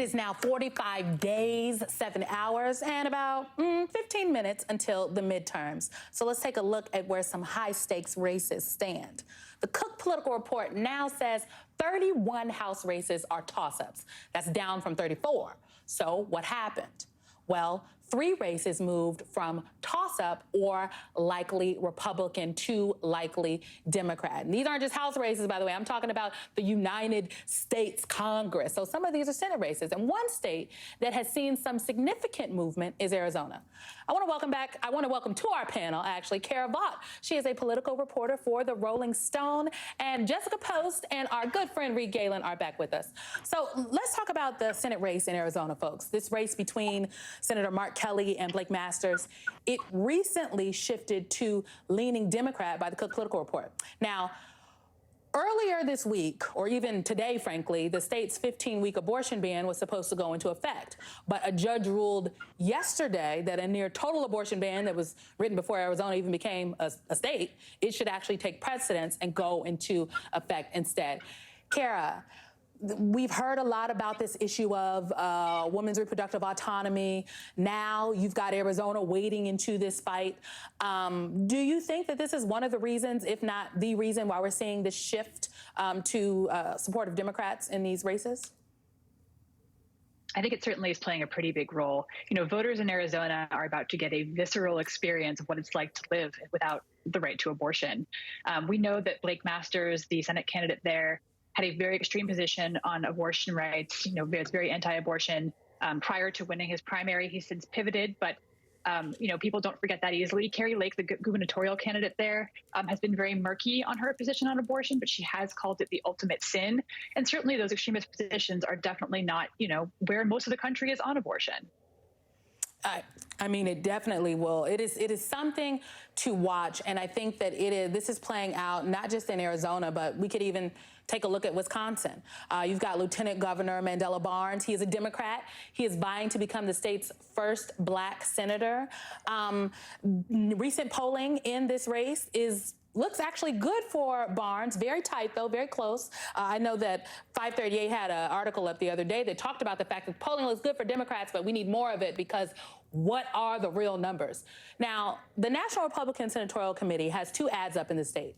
is now 45 days, 7 hours, and about 15 minutes until the midterms. So let's take a look at where some high-stakes races stand. The Cook Political Report now says 31 House races are toss-ups. That's down from 34. So what happened? Well, 3 races moved from toss-up or likely Republican to likely Democrat. And these aren't just House races, by the way. I'm talking about the United States Congress. So some of these are Senate races. And one state that has seen some significant movement is Arizona. I want to welcome to our panel, actually, Kara Vaught. She is a political reporter for the Rolling Stone. And Jessica Post and our good friend Reed Galen are back with us. So let's talk about the Senate race in Arizona, folks. This race between Senator Mark Kelly and Blake Masters, it recently shifted to leaning Democrat by the Cook Political Report. Now, earlier this week, or even today, frankly, the state's 15-week abortion ban was supposed to go into effect. But a judge ruled yesterday that a near total abortion ban that was written before Arizona even became a state, it should actually take precedence and go into effect instead. Kara, we've heard a lot about this issue of women's reproductive autonomy. Now you've got Arizona wading into this fight. Do you think that this is one of the reasons, if not the reason, why we're seeing this shift to support of Democrats in these races? I think it certainly is playing a pretty big role. You know, voters in Arizona are about to get a visceral experience of what it's like to live without the right to abortion. We know that Blake Masters, the Senate candidate there, had a very extreme position on abortion rights. You know, it's very anti-abortion. Prior to winning his primary, he's since pivoted, but you know, people don't forget that easily. Carrie Lake, the gubernatorial candidate there, has been very murky on her position on abortion, but she has called it the ultimate sin. And certainly those extremist positions are definitely not, you know, where most of the country is on abortion. I mean, it definitely will. It is something to watch, and I think that this is playing out not just in Arizona, but we could even take a look at Wisconsin. You've got Lieutenant Governor Mandela Barnes. He is a Democrat. He is vying to become the state's first Black senator. Recent polling in this race looks actually good for Barnes. Very tight, though, very close. I know that 538 had an article up the other day that talked about the fact that polling looks good for Democrats, but we need more of it because what are the real numbers? Now, the National Republican Senatorial Committee has 2 ads up in the state.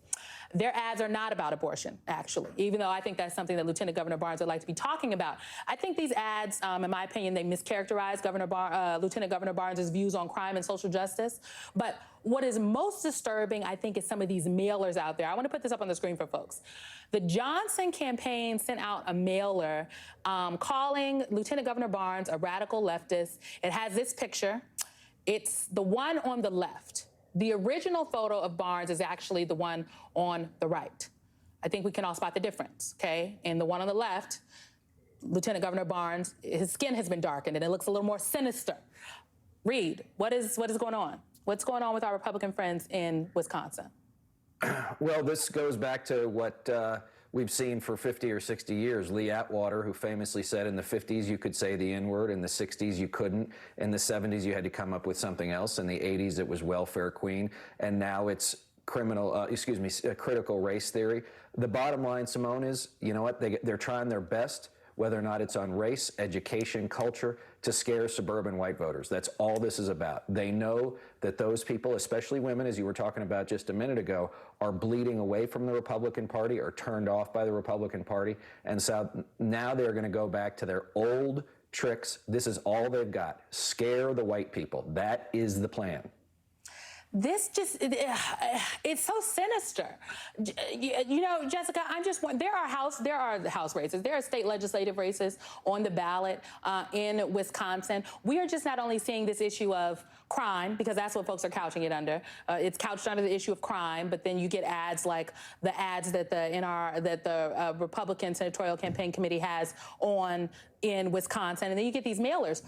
Their ads are not about abortion, actually, even though I think that's something that Lieutenant Governor Barnes would like to be talking about. I think these ads, in my opinion, they mischaracterize Lieutenant Governor Barnes' views on crime and social justice. But what is most disturbing, I think, is some of these mailers out there. I want to put this up on the screen for folks. The Johnson campaign sent out a mailer calling Lieutenant Governor Barnes a radical leftist. It has this picture. It's the one on the left. The original photo of Barnes is actually the one on the right. I think we can all spot the difference, okay? And the one on the left, Lieutenant Governor Barnes, his skin has been darkened and it looks a little more sinister. Reed, what is going on? What's going on with our Republican friends in Wisconsin? Well, this goes back to what we've seen for 50 or 60 years. Lee Atwater, who famously said in the 50s you could say the N-word, in the 60s you couldn't, in the 70s you had to come up with something else, in the 80s it was welfare queen, and now it's critical race theory. The bottom line, Symone, is, you know what, they're trying their best, whether or not it's on race, education, culture, to scare suburban white voters. That's all this is about. They know that those people, especially women, as you were talking about just a minute ago, are bleeding away from the Republican Party or turned off by the Republican Party. And so now they're going to go back to their old tricks. This is all they've got. Scare the white people. That is the plan. This just, it's so sinister. You know, Jessica, there are House races. There are state legislative races on the ballot in Wisconsin. We are just not only seeing this issue of crime, because that's what folks are couching it under. It's couched under the issue of crime, but then you get ads like the ads that the Republican Senatorial Campaign Committee has in Wisconsin, and then you get these mailers.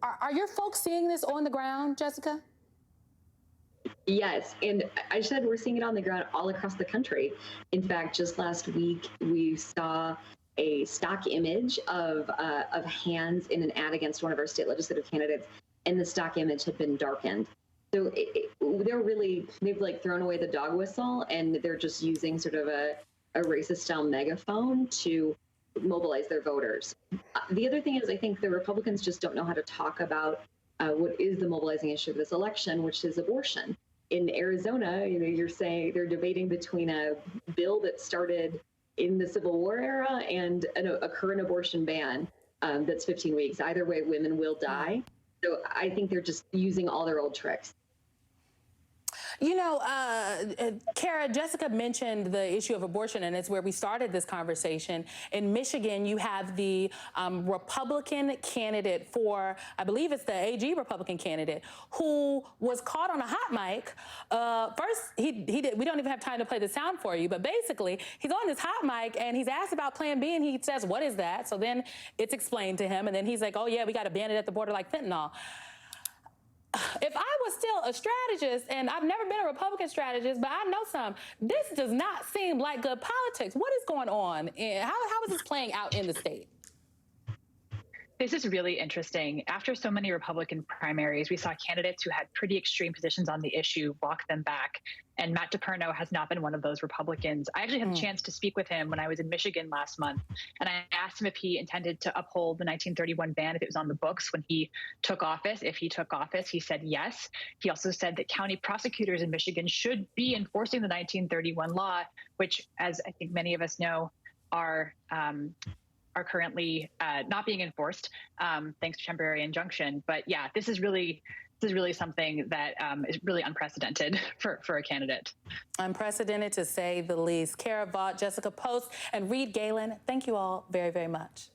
Are your folks seeing this on the ground, Jessica? Yes, and I said we're seeing it on the ground all across the country. In fact, just last week, we saw a stock image of hands in an ad against one of our state legislative candidates, and the stock image had been darkened. So they've like thrown away the dog whistle, and they're just using sort of a racist style megaphone to mobilize their voters. The other thing is, I think the Republicans just don't know how to talk about what is the mobilizing issue of this election, which is abortion. In Arizona, you're saying they're debating between a bill that started in the Civil War era and a current abortion ban that's 15 weeks. Either way, women will die. So I think they're just using all their old tricks. Kara, Jessica mentioned the issue of abortion, and it's where we started this conversation. In Michigan, you have the Republican candidate for, I believe it's the AG Republican candidate, who was caught on a hot mic. First, he did. We don't even have time to play the sound for you, but basically, he's on this hot mic, and he's asked about Plan B, and he says, "What is that?" So then it's explained to him, and then he's like, "Oh yeah, we got to ban it at the border like fentanyl." If I was still a strategist, and I've never been a Republican strategist, but I know some, this does not seem like good politics. What is going on? How is this playing out in the state? This is really interesting. After so many Republican primaries, we saw candidates who had pretty extreme positions on the issue walk them back. And Matt DePerno has not been one of those Republicans. I actually had the chance to speak with him when I was in Michigan last month. And I asked him if he intended to uphold the 1931 ban if it was on the books when he took office. If he took office, he said yes. He also said that county prosecutors in Michigan should be enforcing the 1931 law, which, as I think many of us know, are currently not being enforced thanks to temporary injunction. But yeah, this is really something that is really unprecedented for a candidate. Unprecedented to say the least. Kara Vaught, Jessica Post, and Reed Galen, thank you all very, very much.